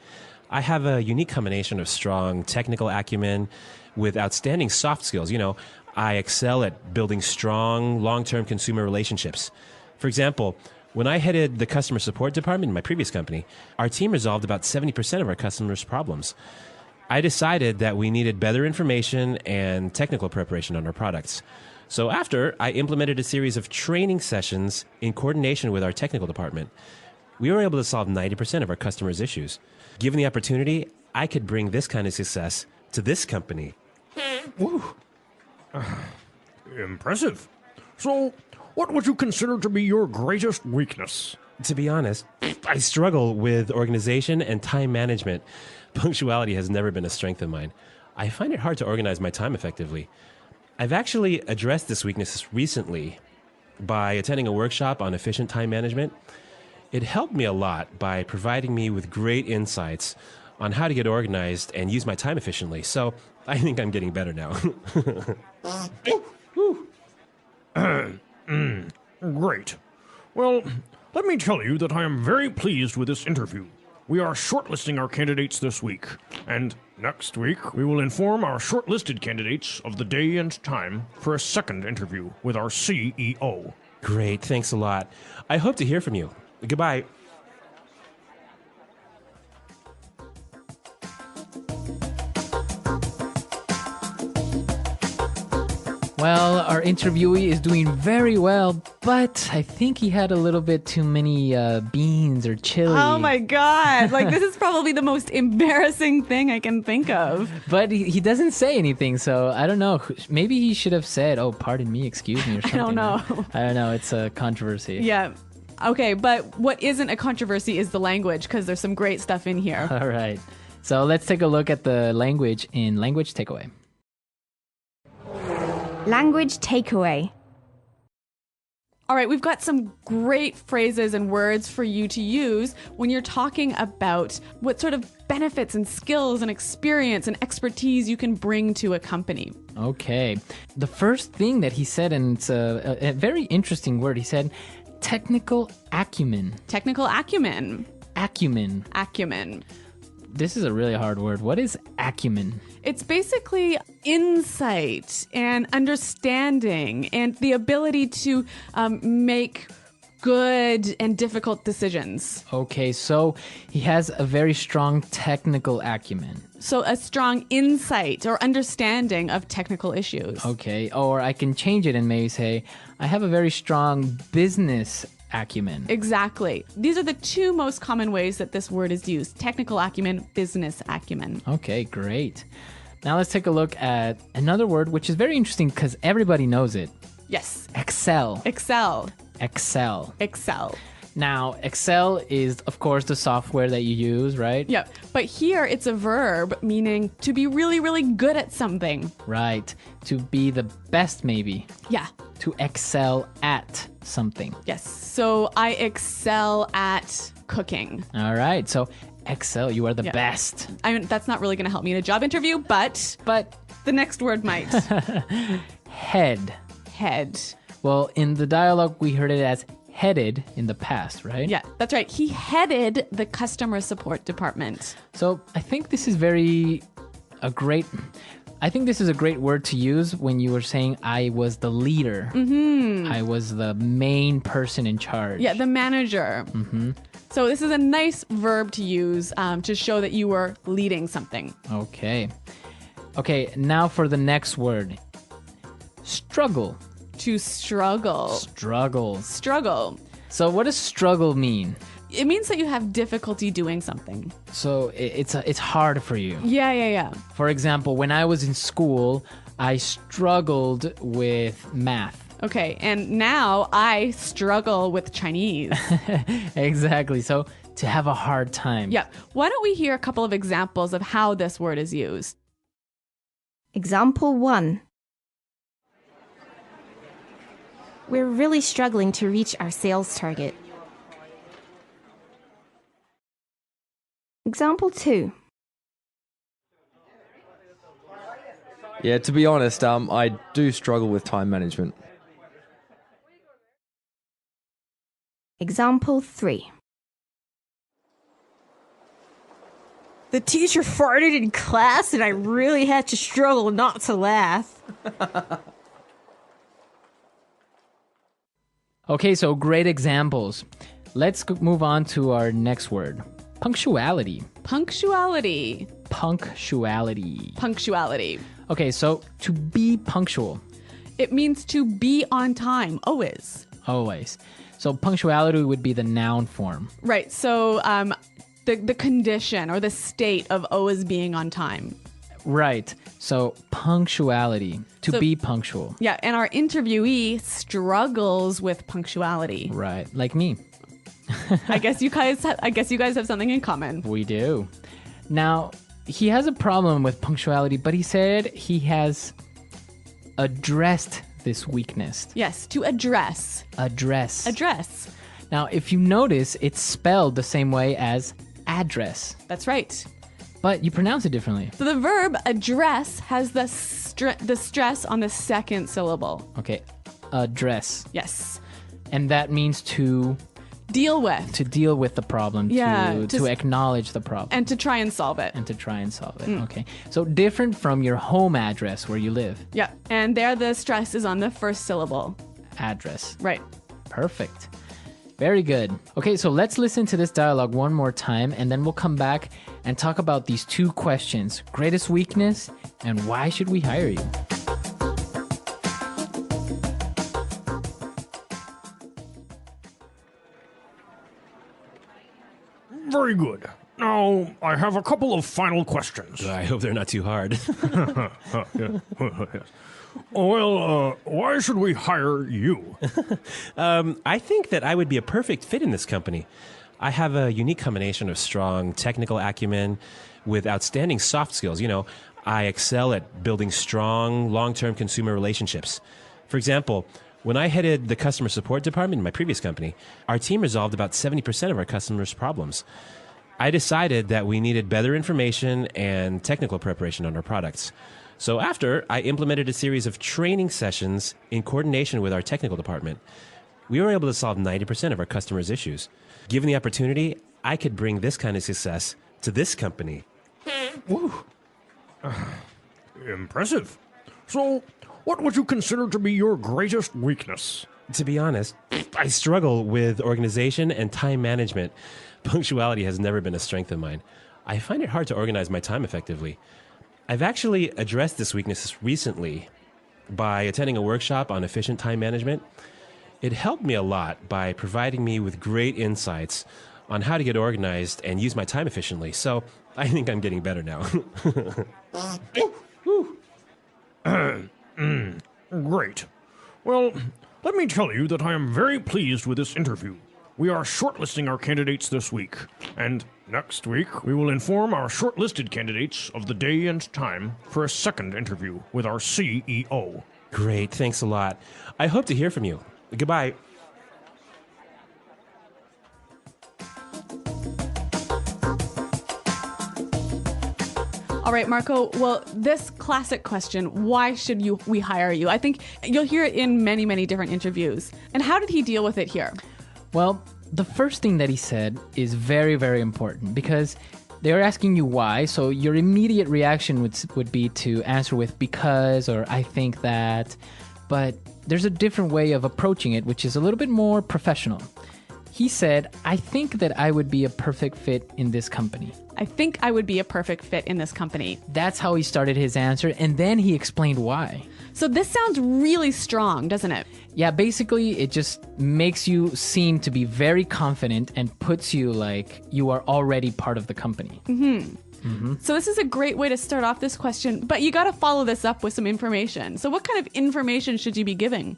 I have a unique combination of strong technical acumen with outstanding soft skills. You know, I excel at building strong, long-term consumer relationships. For example, when I headed the customer support department in my previous company, our team resolved about 70% of our customers' problems. I decided that we needed better information and technical preparation on our products. So after, I implemented a series of training sessions in coordination with our technical department. We were able to solve 90% of our customers' issues. Given the opportunity, I could bring this kind of success to this company. Woo. Impressive. So, what would you consider to be your greatest weakness? To be honest, I struggle with organization and time management. Punctuality has never been a strength of mine. I find it hard to organize my time effectively. I've actually addressed this weakness recently by attending a workshop on efficient time management. It helped me a lot by providing me with great insights on how to get organized and use my time efficiently. So I think I'm getting better now. Great. Well, let me tell you that I am very pleased with this interview. We are shortlisting our candidates this week, and next week we will inform our shortlisted candidates of the day and time for a second interview with our CEO. Great, thanks a lot. I hope to hear from you. Goodbye. Well, our interviewee is doing very well, but I think he had a little bit too many beans or chili. Oh my God. Like, this is probably the most embarrassing thing I can think of. But he doesn't say anything, so I don't know. Maybe he should have said, "Oh, pardon me, excuse me," or something. I don't know. I don't know. It's a controversy. Yeah. Okay, but what isn't a controversy is the language, because there's some great stuff in here. All right. So let's take a look at the language in Language Takeaway. Language takeaway. All right, we've got some great phrases and words for you to use when you're talking about what sort of benefits and skills and experience and expertise you can bring to a company. Okay. The first thing that he said, and it's a very interesting word, he said technical acumen. Technical acumen. Acumen. Acumen. This is a really hard word. What is acumen? It's basically insight and understanding and the ability to make good and difficult decisions. Okay, so he has a very strong technical acumen. So a strong insight or understanding of technical issues. Okay, or I can change it and maybe say, I have a very strong business acumen. Exactly. These are the 2 most common ways that this word is used: technical acumen, business acumen. Okay, great. Now let's take a look at another word which is very interesting because everybody knows it. Yes. Excel. Excel. Excel. Excel. Now, Excel is, of course, the software that you use, right? Yeah. But here it's a verb meaning to be really, really good at something. Right. To be the best, maybe. Yeah. To excel at something. Yes. So I excel at cooking. All right. So excel, you are the best. I mean, that's not really going to help me in a job interview, but the next word might. Head. Head. Well, in the dialogue, we heard it as headed in the past, right? Yeah, that's right. He headed the customer support department. So I think this is I think this is a great word to use when you were saying I was the leader. Mm-hmm. I was the main person in charge. Yeah, the manager. Mm-hmm. So this is a nice verb to use to show that you were leading something. Okay. Okay, now for the next word. Struggle. To struggle. Struggle. Struggle. So what does struggle mean? It means that you have difficulty doing something. So it's hard for you. Yeah. For example, when I was in school, I struggled with math. Okay, and now I struggle with Chinese. Exactly. So to have a hard time. Yep. Why don't we hear a couple of examples of how this word is used? Example 1. We're really struggling to reach our sales target. Example 2. Yeah, to be honest, I do struggle with time management. Example 3. The teacher farted in class and I really had to struggle not to laugh. Okay, so great examples. Let's move on to our next word. Punctuality. Punctuality. Punctuality. Punctuality. Okay, so to be punctual. It means to be on time, always. Always. So punctuality would be the noun form. Right, so the condition or the state of always being on time. Right. So punctuality, to be punctual. Yeah, and our interviewee struggles with punctuality. Right, like me. I guess you guys have something in common. We do. Now, he has a problem with punctuality, but he said he has addressed this weakness. Yes, to address. Address. Address. Now, if you notice, it's spelled the same way as address, That's right. but you pronounce it differently. So the verb address has the stress on the second syllable. Okay, address. Yes. And that means to Deal with. deal with the problem, Yeah, to acknowledge the problem. And to try and solve it. And to try and solve it. Okay. So different from your home address where you live. Yeah. And there the stress is on the first syllable. Address. Right. Perfect. Very good. Okay, so let's listen to this dialogue one more time, and then we'll come back and talk about these two questions: greatest weakness and why should we hire you? Very good. Now, I have a couple of final questions. I hope they're not too hard. Yes. Well, why should we hire you? I think that I would be a perfect fit in this company. I have a unique combination of strong technical acumen with outstanding soft skills. You know, I excel at building strong, long-term consumer relationships. For example, when I headed the customer support department in my previous company, our team resolved about 70% of our customers' problems. I decided that we needed better information and technical preparation on our products. So after, I implemented a series of training sessions in coordination with our technical department. We were able to solve 90% of our customers' issues. Given the opportunity, I could bring this kind of success to this company. Woo. Impressive. So, what would you consider to be your greatest weakness? To be honest, I struggle with organization and time management. Punctuality has never been a strength of mine. I find it hard to organize my time effectively. I've actually addressed this weakness recently by attending a workshop on efficient time management. It helped me a lot by providing me with great insights on how to get organized and use my time efficiently. So I think I'm getting better now. Great. Well, let me tell you that I am very pleased with this interview. We are shortlisting our candidates this week, and next week we will inform our shortlisted candidates of the day and time for a second interview with our CEO. Great, thanks a lot. I hope to hear from you. Goodbye. All right, Marco. Well, this classic question, why should we hire you? I think you'll hear it in many, many different interviews. And how did he deal with it here? Well, the first thing that he said is very, very important because they're asking you why. So your immediate reaction would be to answer with because or I think that. But there's a different way of approaching it, which is a little bit more professional. He said, I think that I would be a perfect fit in this company. I think I would be a perfect fit in this company. That's how he started his answer, and then he explained why. So this sounds really strong, doesn't it? Yeah, basically, it just makes you seem to be very confident and puts you like you are already part of the company. So this is a great way to start off this question, but you got to follow this up with some information. So what kind of information should you be giving?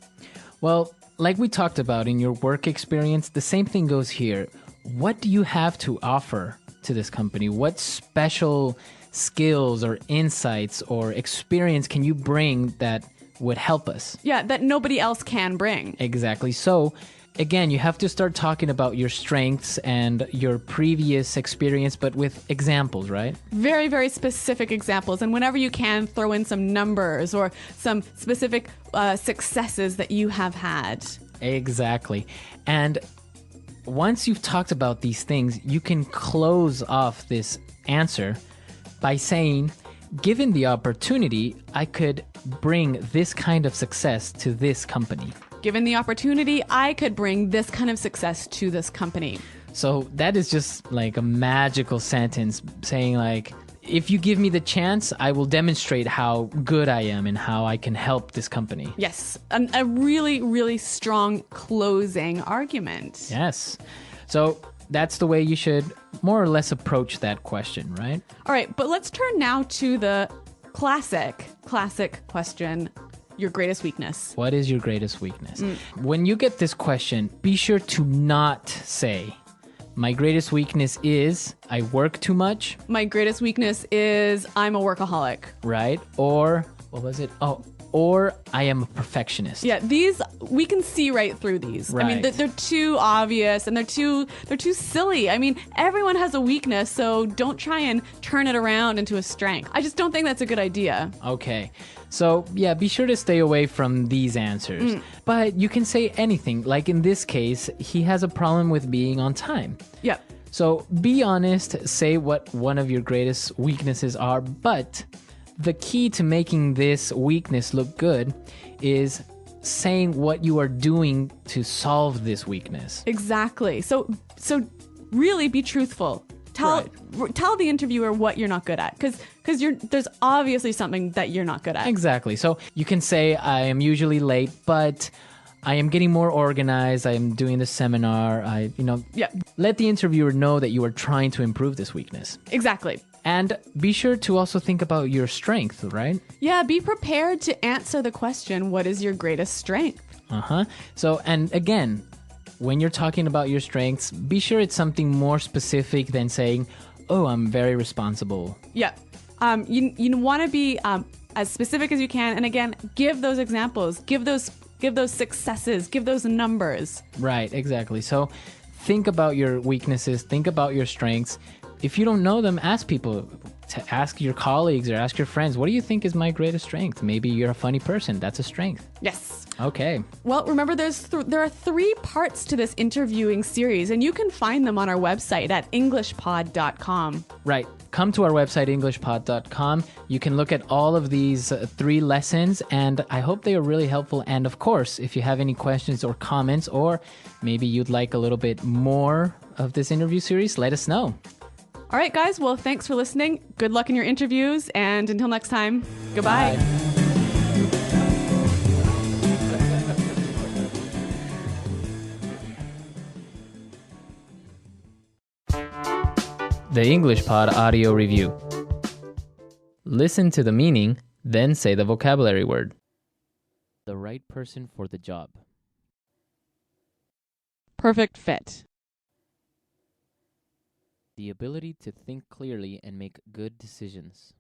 Well, like we talked about in your work experience, the same thing goes here. What do you have to offer to this company? What special skills or insights or experience can you bring that would help us? Yeah, that nobody else can bring. Exactly. So, again, you have to start talking about your strengths and your previous experience, but with examples, right? Very, very specific examples. And whenever you can, throw in some numbers or some specific successes that you have had. Exactly. And once you've talked about these things, you can close off this answer by saying, given the opportunity, I could bring this kind of success to this company. Given the opportunity, I could bring this kind of success to this company. So that is just like a magical sentence saying like, if you give me the chance, I will demonstrate how good I am and how I can help this company. Yes, a really, really strong closing argument. Yes. So that's the way you should more or less approach that question, right? All right, but let's turn now to the classic question, your greatest weakness. What is your greatest weakness? When you get this question, be sure to not say, my greatest weakness is I work too much. My greatest weakness is I'm a workaholic. Right? Or, what was it? Or I am a perfectionist. Yeah, these, we can see right through these. Right. I mean, they're too obvious and they're too silly. I mean, everyone has a weakness, so don't try and turn it around into a strength. I just don't think that's a good idea. Okay. So, yeah, be sure to stay away from these answers. But you can say anything. Like in this case, he has a problem with being on time. Yep. So be honest, say what one of your greatest weaknesses are, but the key to making this weakness look good is saying what you are doing to solve this weakness. Exactly. So really be truthful. Tell the interviewer what you're not good at, because there's obviously something that you're not good at. Exactly. So you can say, I am usually late, but I am getting more organized. I am doing the seminar. Let the interviewer know that you are trying to improve this weakness. Exactly. And be sure to also think about your strength, right? Yeah, be prepared to answer the question, what is your greatest strength? So, and again, when you're talking about your strengths, be sure it's something more specific than saying, oh, I'm very responsible. Yeah. You want to be as specific as you can. And again, give those examples, give those successes, give those numbers. Right, exactly. So think about your weaknesses, think about your strengths. If you don't know them, ask people, to ask your colleagues or ask your friends, what do you think is my greatest strength? Maybe you're a funny person. That's a strength. Yes. Okay. Well, remember, there are 3 parts to this interviewing series, and you can find them on our website at englishpod.com. Right. Come to our website, englishpod.com. You can look at all of these 3 lessons, and I hope they are really helpful. And of course, if you have any questions or comments, or maybe you'd like a little bit more of this interview series, let us know. All right, guys. Well, thanks for listening. Good luck in your interviews. And until next time, goodbye. Bye. The English Pod Audio Review. Listen to the meaning, then say the vocabulary word. The right person for the job. Perfect fit. The ability to think clearly and make good decisions.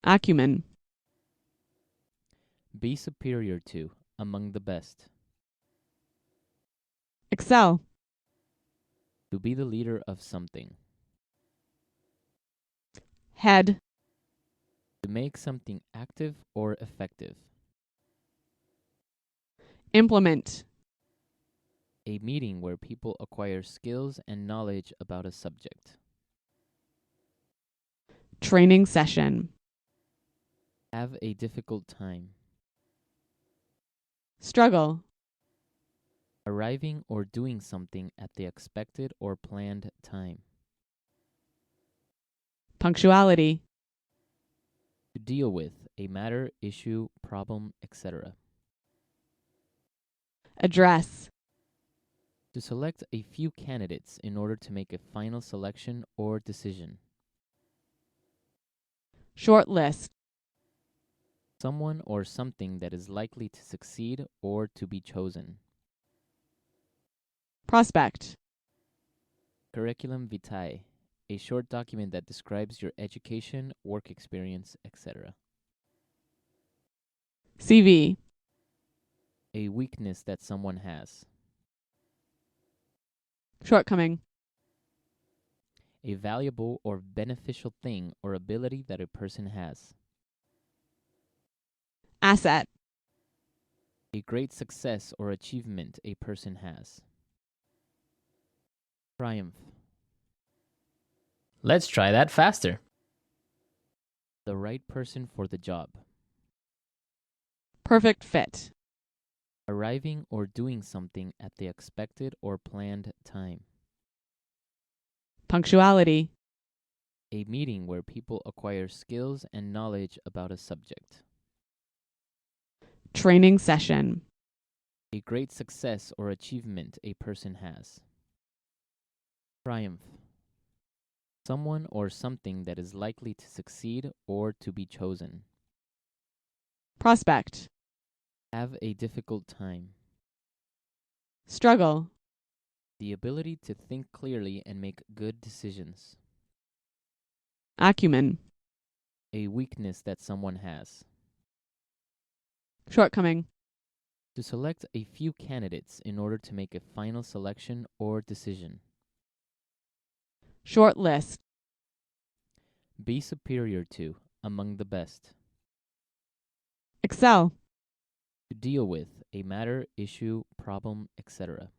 Acumen. Be superior to, among the best. Excel. To be the leader of something. Head. To make something active or effective. Implement. A meeting where people acquire skills and knowledge about a subject. Training session. Have a difficult time. Struggle. Arriving or doing something at the expected or planned time. Punctuality. To deal with a matter, issue, problem, etc. Address. To select a few candidates in order to make a final selection or decision. Shortlist. Someone or something that is likely to succeed or to be chosen. Prospect. Curriculum vitae, a short document that describes your education, work experience, etc. CV. A weakness that someone has. Shortcoming. A valuable or beneficial thing or ability that a person has. Asset. A great success or achievement a person has. Triumph. Let's try that faster. The right person for the job. Perfect fit. Arriving or doing something at the expected or planned time. Punctuality. A meeting where people acquire skills and knowledge about a subject. Training session. A great success or achievement a person has. Triumph. Someone or something that is likely to succeed or to be chosen. Prospect. Have a difficult time. Struggle. The ability to think clearly and make good decisions. Acumen. A weakness that someone has. Shortcoming. To select a few candidates in order to make a final selection or decision. Shortlist. Be superior to, among the best. Excel. To deal with a matter, issue, problem, etc.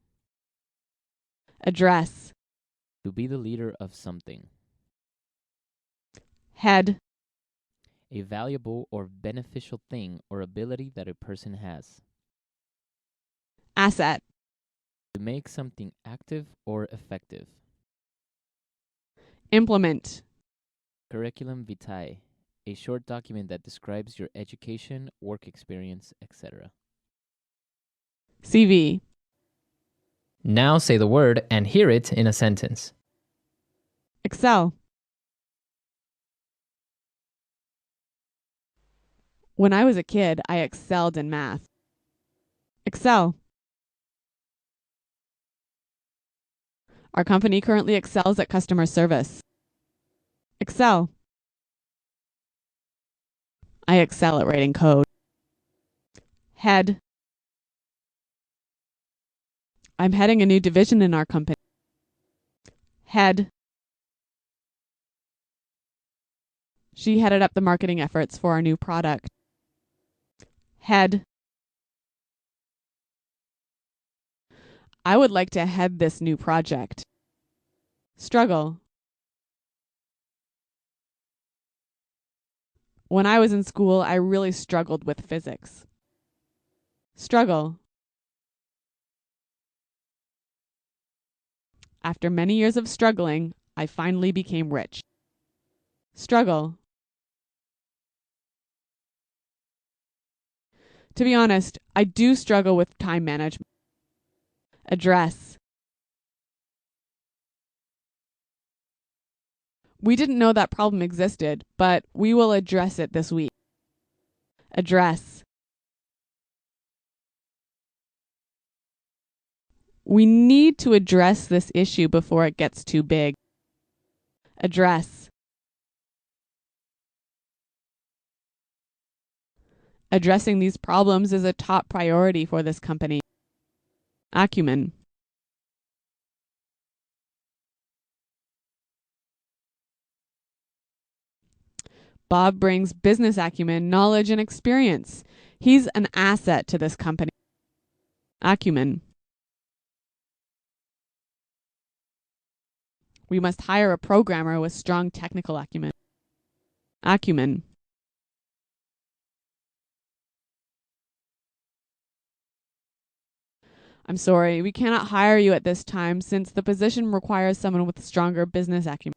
Address. To be the leader of something. Head. A valuable or beneficial thing or ability that a person has. Asset. To make something active or effective. Implement. Curriculum vitae, a short document that describes your education, work experience, etc. CV. Now say the word and hear it in a sentence. Excel. When I was a kid, I excelled in math. Excel. Our company currently excels at customer service. Excel. I excel at writing code. Head. I'm heading a new division in our company. Head. She headed up the marketing efforts for our new product. Head. I would like to head this new project. Struggle. When I was in school, I really struggled with physics. Struggle. After many years of struggling, I finally became rich. Struggle. To be honest, I do struggle with time management. Address. We didn't know that problem existed, but we will address it this week. Address. We need to address this issue before it gets too big. Address. Addressing these problems is a top priority for this company. Acumen. Bob brings business acumen, knowledge, and experience. He's an asset to this company. Acumen. We must hire a programmer with strong technical acumen. Acumen. I'm sorry, we cannot hire you at this time since the position requires someone with stronger business acumen.